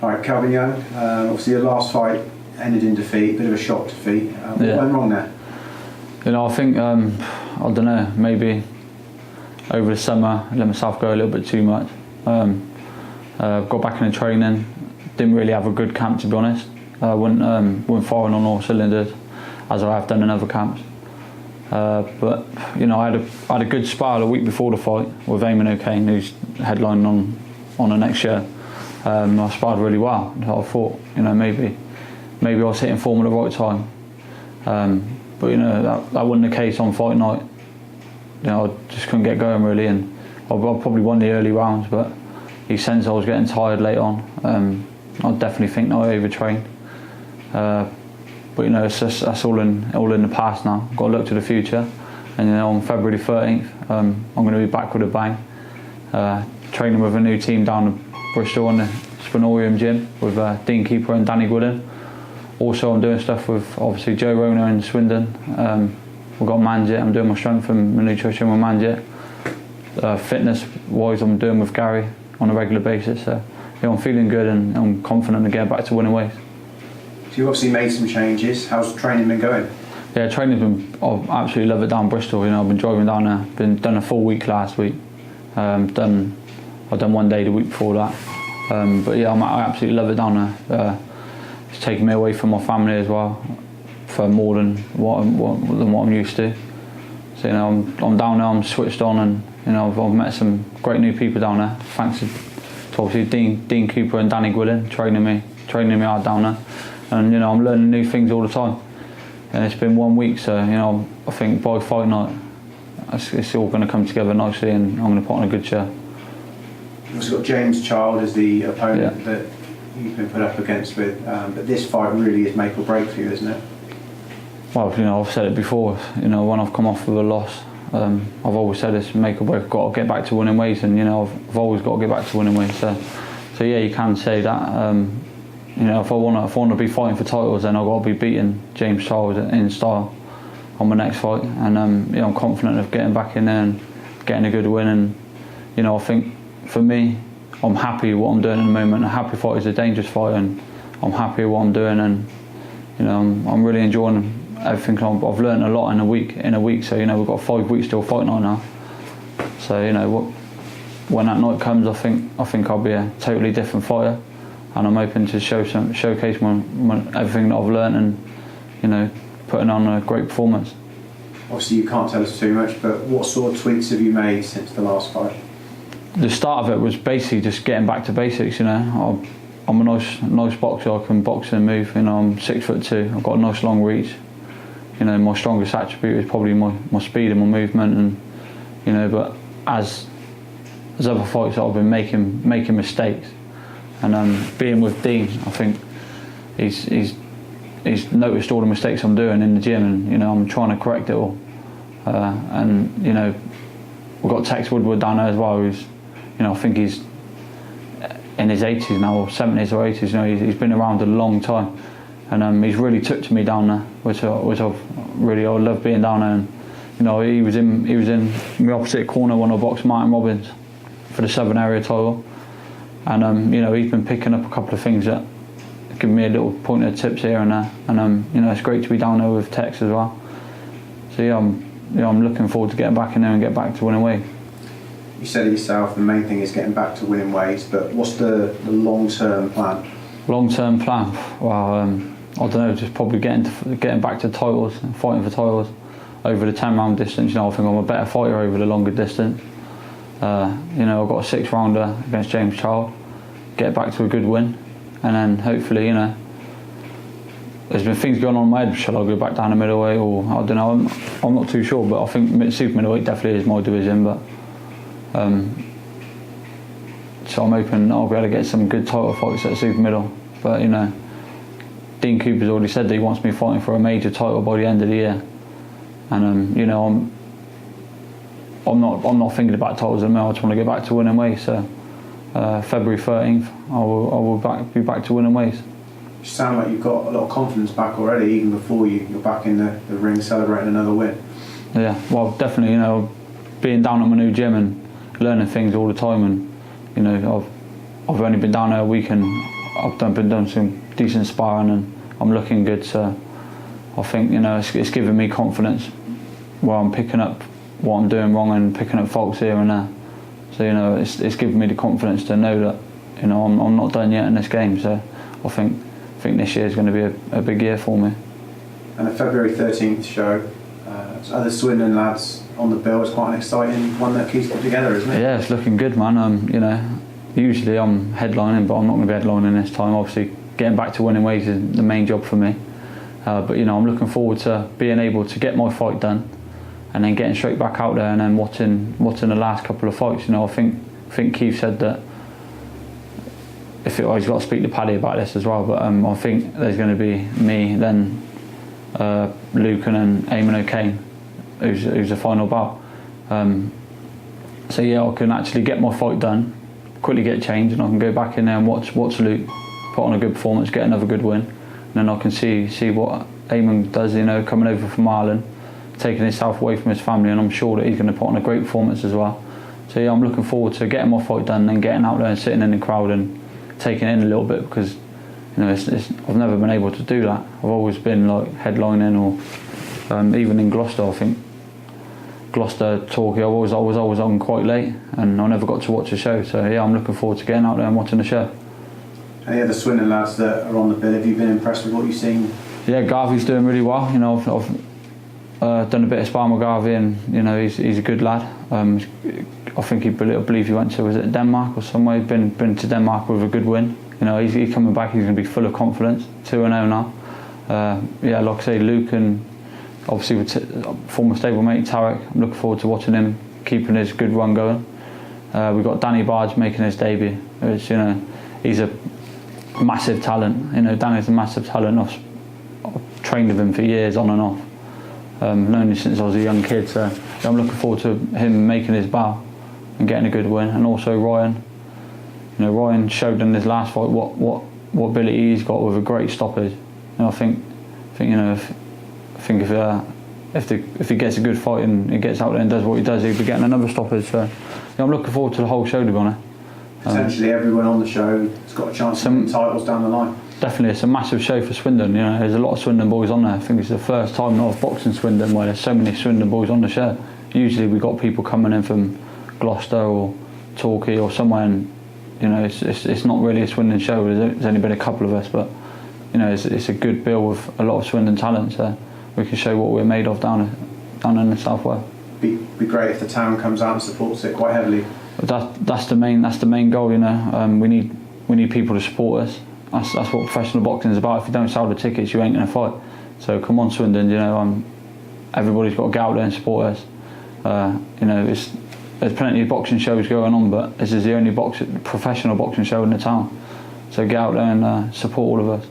All right, Kelvin Young, obviously your last fight ended in defeat, bit of a shock defeat. What went wrong there? I think, I don't know, maybe over the summer I let myself go a little bit too much. Got back into training, didn't really have a good camp, to be honest. Went firing on all cylinders, as I have done in other camps. But I had a good spar a week before the fight with Eamon O'Kane, who's headlining on the next show. I sparred really well. So I thought, maybe I was hitting form at the right time. But that wasn't the case on fight night. I just couldn't get going really, and I probably won the early rounds, but he sensed I was getting tired late on. I definitely think that I overtrained. But that's all in the past now. Got to look to the future, and on February 13th, I'm going to be back with a bang. Training with a new team down in Bristol in the Spinorium gym with Dean Keeper and Danny Gwillan. Also, I'm doing stuff with obviously Joe Rona in Swindon. We've got Manjit. I'm doing my strength and my nutrition with Manjit. Fitness-wise, I'm doing with Gary on a regular basis. So I'm feeling good and I'm confident to get back to winning weights. So you obviously made some changes. How's training been going? Yeah, training's been. I absolutely love it down Bristol. I've been driving down there. Done a full week last week. I've done 1 day the week before that. But yeah, I absolutely love it down there. It's taken me away from my family as well, for more than what I'm used to. So I'm down there. I'm switched on, and I've met some great new people down there. Thanks to obviously Dean Cooper and Danny Gwillan training me hard down there, and I'm learning new things all the time. And it's been 1 week, so I think by fight night, it's all going to come together nicely, and I'm going to put on a good show. You've also got James Child as the opponent that you've been put up against with, but this fight really is make or break for you, isn't it? Well, I've said it before. When I've come off with a loss, I've always said it's make or break. I've got to get back to winning ways, and I've always got to get back to winning ways. So yeah, you can say that. If I want to be fighting for titles, then I've got to be beating James Child in style on my next fight, and I'm confident of getting back in there and getting a good win. And I think for me, I'm happy with what I'm doing at the moment. A happy fight is a dangerous fight, and I'm happy with what I'm doing, and I'm really enjoying everything. I've learned a lot in a week. So we've got 5 weeks till fight night now. So when that night comes, I think I'll be a totally different fighter, and I'm hoping to showcase my everything that I've learned, and putting on a great performance. Obviously, you can't tell us too much, but what sort of tweaks have you made since the last fight? The start of it was basically just getting back to basics. I'm a nice boxer. I can box and move. I'm 6'2". I've got a nice long reach. My strongest attribute is probably my speed and my movement. And but as other fights, I've been making mistakes. And being with Dean, I think he's noticed all the mistakes I'm doing in the gym, and I'm trying to correct it all. And we've got Tex Woodward down there as well, who's I think he's in his 80s now, or 70s or 80s. He's been around a long time, and he's really took to me down there, which I love being down there. And he was in the opposite corner when I boxed Martin Robbins for the Southern Area title, and he's been picking up a couple of things that give me a little pointer tips here and there, and it's great to be down there with Tex as well. So yeah, I'm looking forward to getting back in there and get back to winning weight. You said it yourself, the main thing is getting back to winning ways, but what's the long-term plan? Long-term plan? Well, I don't know, just probably getting back to titles, fighting for titles over the 10-round distance. I think I'm a better fighter over the longer distance. I've got a 6-rounder against James Child, get back to a good win, and then hopefully, there's been things going on in my head. Shall I go back down to middleweight, or I don't know? I'm not too sure, but I think super middleweight definitely is my division. But so I'm hoping I'll be able to get some good title fights at super middle. But Dean Cooper's already said that he wants me fighting for a major title by the end of the year, and I'm not thinking about titles at the moment. I just want to get back to winning ways. So February 13th, I will be back to winning ways. You sound like you've got a lot of confidence back already, even before you're back in the ring celebrating another win. Yeah, well, definitely. Being down at my new gym and learning things all the time, and I've only been down there a week, and been doing some decent sparring and I'm looking good. So I think, you know, it's given me confidence where I'm picking up what I'm doing wrong and picking up faults here and there. So, you know, it's given me the confidence to know that, you know, I'm not done yet in this game. So I think this year is going to be a big year for me. And the February 13th show, other Swindon lads on the bill, is quite an exciting one that keeps put together, isn't it? Yeah, it's looking good, man. You know, usually I'm headlining, but I'm not going to be headlining this time. Obviously, getting back to winning ways is the main job for me. But you know, I'm looking forward to being able to get my fight done, and then getting straight back out there and then watching the last couple of fights. You know, I think Keith said that he's got to speak to Paddy about this as well. But I think there's going to be me, then Luke, and then Eamon O'Kane, who's the final bout. So yeah, I can actually get my fight done, quickly get changed, and I can go back in there and watch Luke put on a good performance, get another good win, and then I can see what Eamon does. You know, coming over from Ireland, taking himself away from his family, and I'm sure that he's going to put on a great performance as well. So yeah, I'm looking forward to getting my fight done, and then getting out there and sitting in the crowd and taking it in a little bit, because you know I've never been able to do that. I've always been like headlining, or even in Gloucester, I think Gloucester, Torquay, I was always on quite late, and I never got to watch the show. So yeah, I'm looking forward to getting out there and watching the show. Any other Swindon lads that are on the bill, have you been impressed with what you've seen? Yeah, Garvey's doing really well. You know, I've done a bit of sparring with Garvey, and you know he's a good lad. I think I believe he went to, was it Denmark or somewhere? He's been to Denmark with a good win. You know, he's coming back. He's going to be full of confidence. 2-0 now. Yeah, like I say, Luke, and obviously with former stablemate Tarek. I'm looking forward to watching him keeping his good run going. We've got Danny Barge making his debut. Which, you know, he's a massive talent. You know, Danny's a massive talent. I've trained with him for years, on and off. Known him since I was a young kid. So I'm looking forward to him making his bow and getting a good win. And also Ryan. You know, Ryan showed in his last fight what ability he's got with a great stoppage. And I think you know, if he gets a good fight and he gets out there and does what he does, he'll be getting another stoppage. So yeah, I'm looking forward to the whole show, to be honest. Potentially everyone on the show has got a chance to win titles down the line. Definitely, it's a massive show for Swindon. You know, there's a lot of Swindon boys on there. I think it's the first time that I've boxed in Swindon where there's so many Swindon boys on the show. Usually we've got people coming in from Gloucester or Torquay or somewhere, and you know, it's not really a Swindon show. There's only been a couple of us, but you know, it's a good bill with a lot of Swindon talent, so we can show what we're made of down in the southwest. Be great if the town comes out and supports it quite heavily. But that's the main goal. You know, we need people to support us. That's what professional boxing is about. If you don't sell the tickets, you ain't going to fight. So come on, Swindon. You know, everybody's got to get out there and support us. You know, there's plenty of boxing shows going on, but this is the only professional boxing show in the town. So get out there and support all of us.